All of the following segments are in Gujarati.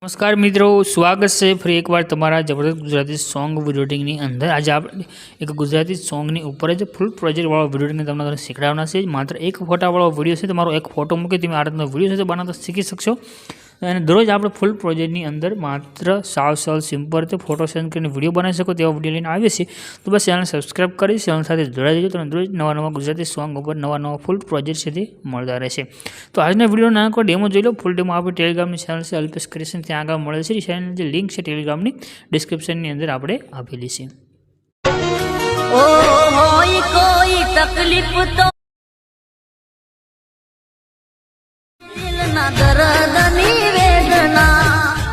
नमस्कार मित्रों, स्वागत है फरी एक बार तमारा जबरदस्त गुजराती सॉन्ग विडियो ની અંદર। आज आप एक गुजराती सॉन्ग ની ઉપર જ ફૂલ પ્રોજેક્ટ વાળો વિડિયો ને તમને શીખડાવવાના છે। માત્ર એક ફોટા વાળો વિડિયો છે, તમારો એક ફોટો મૂકી તમે આ રીતનો વિડિયો છે બનાવતા શીખી શકશો। અને દરરોજ આપણે ફૂલ પ્રોજેક્ટની અંદર માત્ર સાવ સિમ્પલ રીતે ફોટો સેન્ડ કરીને વિડીયો બનાવી શકો તેવા વિડીયો લઈને આવીએ છીએ। તો બસ ચેનલ સબસ્ક્રાઇબ કરી ચેનલ સાથે જોડાઈ જજો, તમને દરરોજ નવા ગુજરાતી સોંગ ઉપર નવા ફૂલ પ્રોજેક્ટ છે તે મળતા રહેશે। તો આજના વિડીયો નાનો ડેમો જોઈ લો। ફૂલ ડેમો આપણે ટેલિગ્રામની ચેનલ છે અલ્પેશ ક્રિએશન, ત્યાં આગળ મળે છે। ચેનલની જે લિંક છે ટેલિગ્રામની ડિસ્ક્રિપ્શનની અંદર આપણે આપેલી છે। ઓ હોય કોઈ તકલીફ તો દિલના દર્દની વેદના।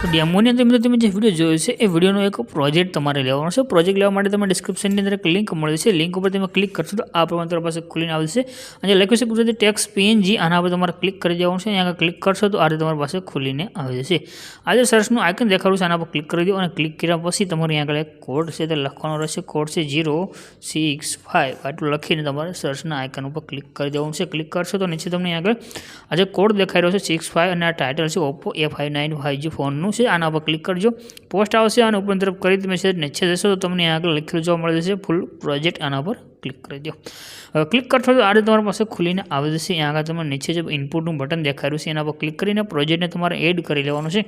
ડેમોની અંદર મિત્રો તમે જે વિડીયો જોયો છે એ વિડીયોનો એક પ્રોજેક્ટ તમારે લેવાનો છે। પ્રોજેક્ટ લેવા માટે તમે ડિસ્ક્રિપ્શનની અંદર એક લિંક મળે છે, લિંક ઉપર તમે ક્લિક કરશો તો આ પ્રમાણે તમારી પાસે ખુલીને આવશે। અને લખ્યું છે ગુજરાતી ટેક્સ્ટ PNG, આના પર તમારે ક્લિક કરી દેવાનું છે। અહીંયા ક્લિક કરશો તો આ રીતે તમારી પાસે ખુલીને આવી જશે। આ જે સર્ચનું આઇકન દેખાડું છે આના પર ક્લિક કરી દો, અને ક્લિક કર્યા પછી તમારે અહીંયા આગળ એક કોડ છે તે લખવાનો રહેશે। કોડ છે 065, આટલું લખીને તમારે સર્ચના આઇકન ઉપર ક્લિક કરી દેવાનું છે। ક્લિક કરશો તો નીચે તમને આગળ આ જે કોડ દેખાઈ રહ્યો છે 65 અને આ ટાઇટલ છે Oppo A59 5G ફોનનું છે। આના પર ક્લિક કરજો, પોસ્ટ આવશે અને ઉપર તરફ કરી તમે નીચે જશો તો તમને આગળ લખેલું જોવા મળે છે ફૂલ પ્રોજેક્ટ, આના પર ક્લિક કરી દો। ક્લિક કરશો તો આ રીતે તમારી પાસે ખુલીને આવી જશે। અહીંયા આગળ તમને નીચે જે ઇનપુટનું બટન દેખાડ્યું છે એના પર ક્લિક કરીને પ્રોજેક્ટને તમારે એડ કરી લેવાનું છે।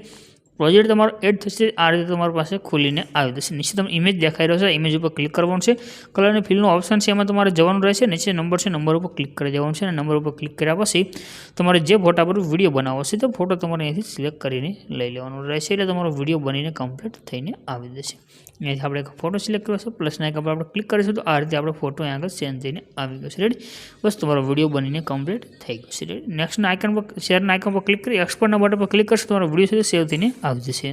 પ્રોજેક્ટ તમારો એડ થશે, આ રીતે તમારી પાસે ખુલીને આવી જશે। નીચે તમે ઇમેજ દેખાઈ રહ્યો છે, ઇમેજ ઉપર ક્લિક કરવાનું છે। કલર અને ફિલનું ઓપ્શન છે એમાં તમારે જવાનું રહેશે। નીચે નંબર છે, નંબર ઉપર ક્લિક કરી દેવાનું છે, અને નંબર ઉપર ક્લિક કર્યા પછી તમારે જે ફોટા પર વિડીયો બનાવવો છે તો ફોટો તમારે અહીંથી સિલેક્ટ કરીને લઈ લેવાનો રહેશે, એટલે તમારો વિડીયો બનીને કમ્પ્લીટ થઈને આવી જશે। અહીંથી આપણે એક ફોટો સિલેક્ટ કર્યો છે, પ્લસના આઇકન પર આપણે ક્લિક કરીશું તો આ રીતે આપણે ફોટો અહીં આગળ સેન્ડ થઈને આવી ગયો છે। રેડી, બસ તમારો વિડીયો બનીને કમ્પ્લીટ થઈ ગયો છે। રેડી, નેક્સ્ટના આઇકન પર શેરના આઇકન પર ક્લિક કરી એક્સપોર્ટના બટન પર ક્લિક કરશો તમારો વિડીયો છે સેવ થઈને આવી જશે।